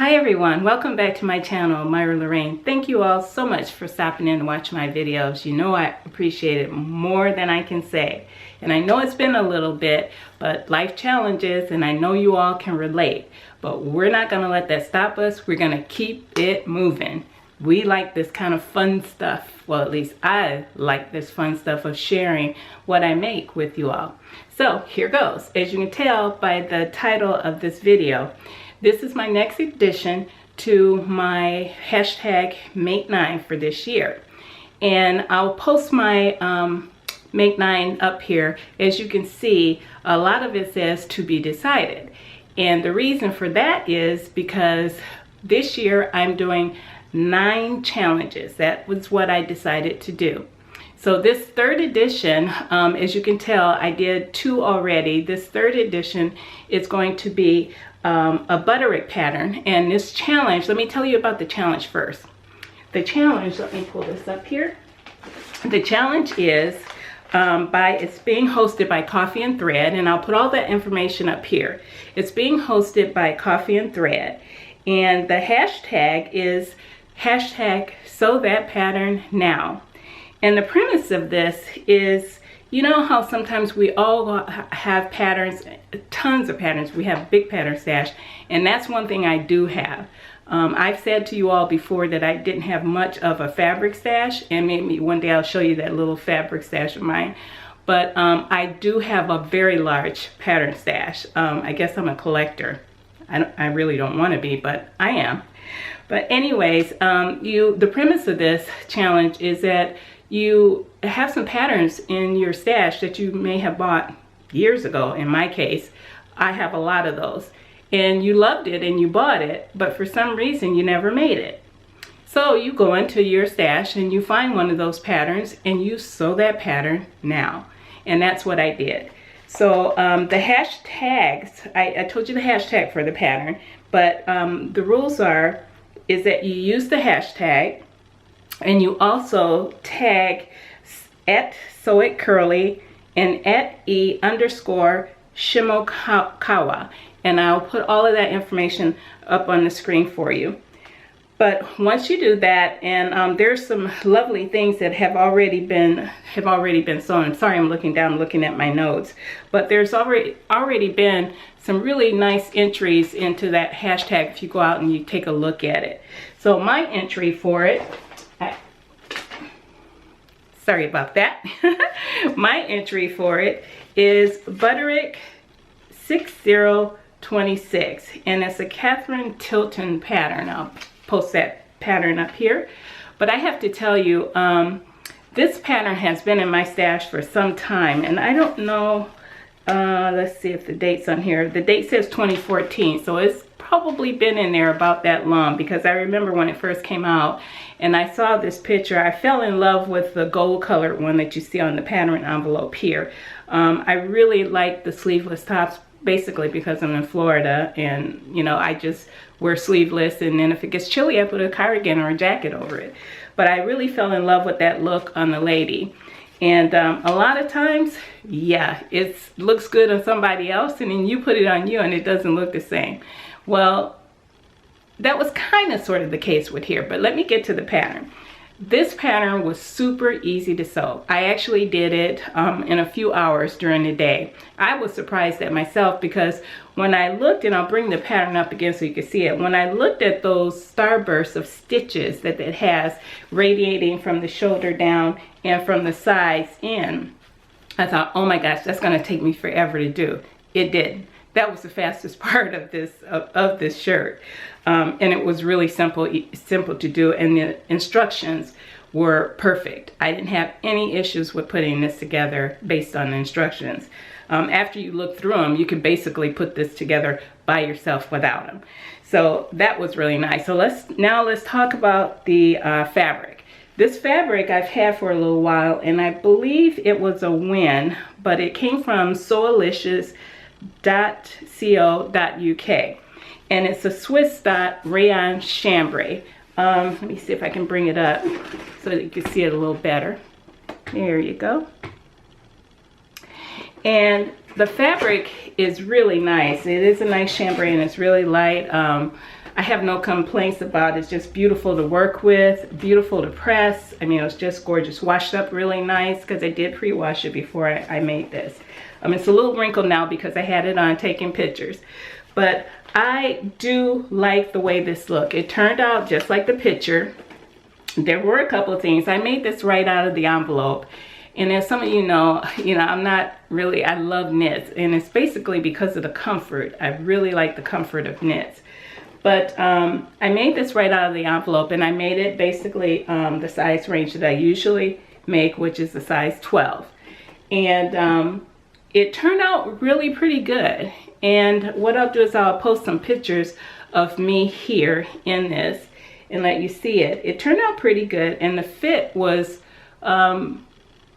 Hi everyone, welcome back to my channel, Myra Lorraine. Thank you all so much for stopping in to watch my videos. You know I appreciate it more than I can say. And I know it's been a little bit, but life challenges, and I know you all can relate. But we're not going to let that stop us. We're going to keep it moving. We like this kind of fun stuff. Well, at least I like this fun stuff of sharing what I make with you all. So here goes. As you can tell by the title of this video, this is my next addition to my hashtag Make 9 for this year. And I'll post my Make 9 up here. As you can see, a lot of it says to be decided. And the reason for that is because this year I'm doing 9 challenges. That was what I decided to do. So this third edition, as you can tell, I did 2 already. This third edition is going to be a butterick pattern. And this challenge, let me tell you about the challenge first. The challenge, let me pull this up here. The challenge is it's being hosted by Coffee and Thread, and I'll put all that information up here. It's being hosted by Coffee and Thread, and the hashtag is hashtag sew that pattern now. And the premise of this is, you know how sometimes we all have patterns, tons of patterns. We have big pattern stash, and that's one thing I do have. I've said to you all before that I didn't have much of a fabric stash, and maybe one day I'll show you that little fabric stash of mine. But I do have a very large pattern stash. I guess I'm a collector. I really don't want to be, but I am. But anyways, the premise of this challenge is that you have some patterns in your stash that you may have bought years ago. In my case, I have a lot of those. And you loved it and you bought it, but for some reason you never made it. So you go into your stash and you find one of those patterns and you sew that pattern now. And that's what I did. So the hashtags, I told you the hashtag for the pattern, but the rules is that you use the hashtag, and you also tag at Sew It Curly and at _Shimokawa. And I'll put all of that information up on the screen for you. But once you do that, and there's some lovely things that have already been sewn. Sorry, I'm looking down, looking at my notes. But there's already been some really nice entries into that hashtag if you go out and you take a look at it. So my entry for it, sorry about that. My entry for it is Butterick 6026, and it's a Catherine Tilton pattern. I'll post that pattern up here. But I have to tell you, this pattern has been in my stash for some time, and I don't know, let's see if the date's on here. The date says 2014, so it's probably been in there about that long, because I remember when it first came out and I saw this picture, I fell in love with the gold colored one that you see on the pattern envelope here. I really like the sleeveless tops, basically because I'm in Florida, and you know, I just wear sleeveless, and then if it gets chilly I put a cardigan or a jacket over it. But I really fell in love with that look on the lady. And a lot of times, yeah, it looks good on somebody else, and then you put it on you and it doesn't look the same. Well, that was kind of sort of the case with here, but let me get to the pattern. This pattern was super easy to sew. I actually did it in a few hours during the day. I was surprised at myself, because when I looked, and I'll bring the pattern up again so you can see it, when I looked at those starbursts of stitches that it has radiating from the shoulder down and from the sides in, I thought, oh my gosh, that's going to take me forever to do. It didn't. That was the fastest part of this shirt, and it was really simple to do, and the instructions were perfect. I didn't have any issues with putting this together based on the instructions. After you look through them, you can basically put this together by yourself without them. So that was really nice. So let's talk about the fabric. This fabric I've had for a little while, and I believe it was a win, but it came from sewalicious.co.uk, and it's a Swiss dot rayon chambray. Let me see if I can bring it up so that you can see it a little better. There you go. And the fabric is really nice. It is a nice chambray, and it's really light. I have no complaints about it. It's just beautiful to work with, beautiful to press. I mean, it was just gorgeous. Washed up really nice because I did pre-wash it before I made this. It's a little wrinkled now because I had it on taking pictures. But I do like the way this looked. It turned out just like the picture. There were a couple of things. I made this right out of the envelope. And as some of you know, I'm not really, I love knits. And it's basically because of the comfort. I really like the comfort of knits. But I made this right out of the envelope, and I made it basically the size range that I usually make, which is the size 12. And it turned out really pretty good. And what I'll do is I'll post some pictures of me here in this and let you see it. It turned out pretty good, and the fit was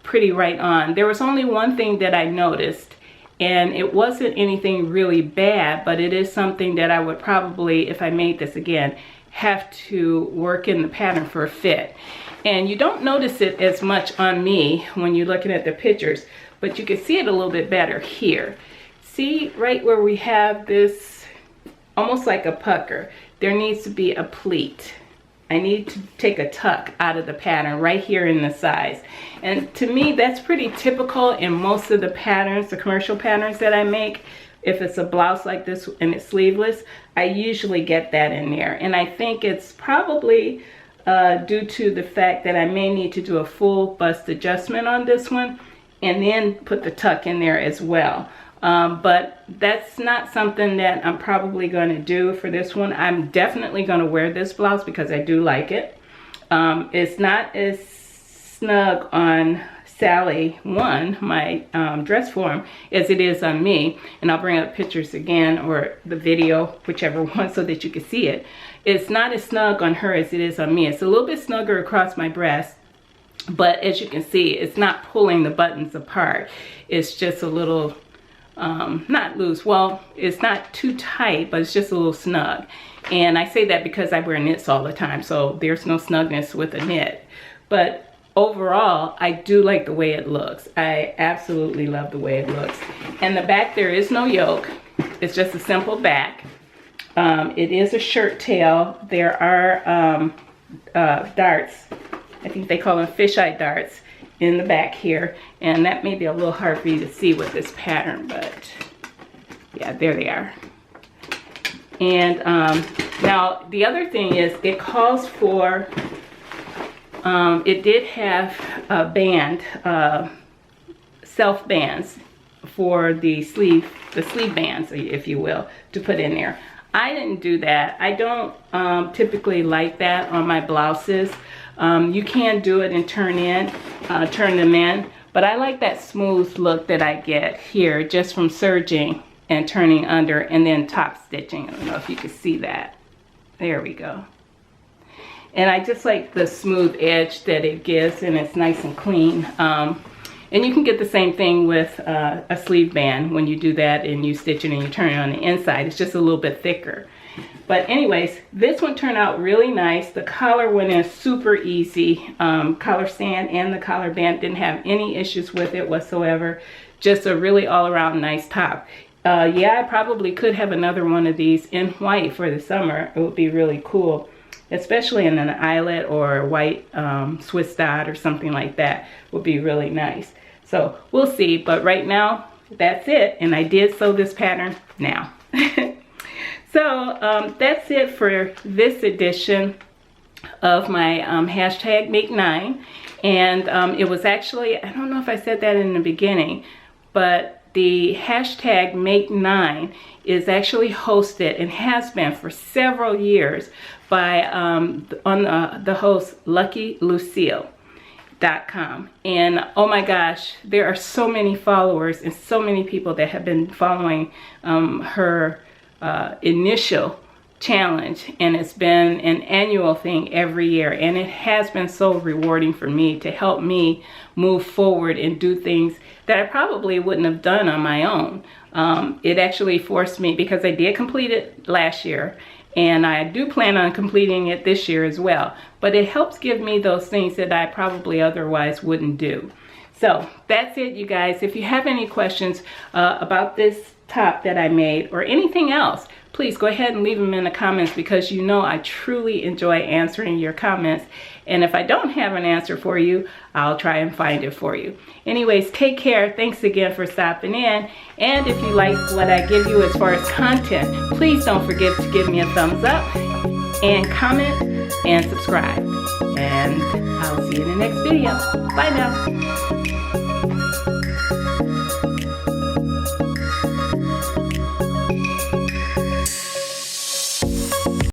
pretty right on. There was only one thing that I noticed, and it wasn't anything really bad, but it is something that I would probably, if I made this again, have to work in the pattern for a fit. And you don't notice it as much on me when you're looking at the pictures, but you can see it a little bit better here. See right where we have this almost like a pucker, there needs to be a pleat. I need to take a tuck out of the pattern right here in the size. And to me, that's pretty typical in most of the patterns, the commercial patterns that I make. If it's a blouse like this and it's sleeveless, I usually get that in there. And I think it's probably due to the fact that I may need to do a full bust adjustment on this one and then put the tuck in there as well. But that's not something that I'm probably going to do for this one. I'm definitely going to wear this blouse because I do like it. It's not as snug on Sally 1, my dress form, as it is on me. And I'll bring up pictures again, or the video, whichever one, so that you can see it. It's not as snug on her as it is on me. It's a little bit snugger across my breast. But as you can see, it's not pulling the buttons apart. It's just a little... not loose. Well, it's not too tight, but it's just a little snug. And I say that because I wear knits all the time, so there's no snugness with a knit. But overall, I do like the way it looks. I absolutely love the way it looks. And the back, there is no yoke. It's just a simple back. It is a shirt tail. There are darts. I think they call them fisheye darts in the back here, and that may be a little hard for you to see with this pattern, but yeah, there they are. And now the other thing is it calls for, it did have a band, self bands for the sleeve bands, if you will, to put in there. I didn't do that. I don't typically like that on my blouses. You can do it and turn them in, but I like that smooth look that I get here just from serging and turning under and then top stitching. I don't know if you can see that. There we go. And I just like the smooth edge that it gives, and it's nice and clean. And you can get the same thing with a sleeve band when you do that and you stitch it and you turn it on the inside. It's just a little bit thicker. But anyways, this one turned out really nice. The collar went in super easy. Collar stand and the collar band didn't have any issues with it whatsoever. Just a really all-around nice top. Yeah, I probably could have another one of these in white for the summer. It would be really cool, especially in an eyelet or a white Swiss dot or something like that would be really nice. So we'll see, but right now that's it, and I did sew this pattern now. So that's it for this edition of my hashtag Make 9. And it was actually, I don't know if I said that in the beginning, but the hashtag Make 9 is actually hosted and has been for several years by the host LuckyLucille.com. And oh my gosh, there are so many followers and so many people that have been following her initial challenge, and it's been an annual thing every year, and it has been so rewarding for me to help me move forward and do things that I probably wouldn't have done on my own. It actually forced me, because I did complete it last year and I do plan on completing it this year as well, but it helps give me those things that I probably otherwise wouldn't do. So that's it, you guys. If you have any questions about this top that I made or anything else, please go ahead and leave them in the comments, because you know I truly enjoy answering your comments. And if I don't have an answer for you, I'll try and find it for you. Anyways, take care. Thanks again for stopping in. And if you like what I give you as far as content, please don't forget to give me a thumbs up and comment and subscribe. And I'll see you in the next video. Bye now.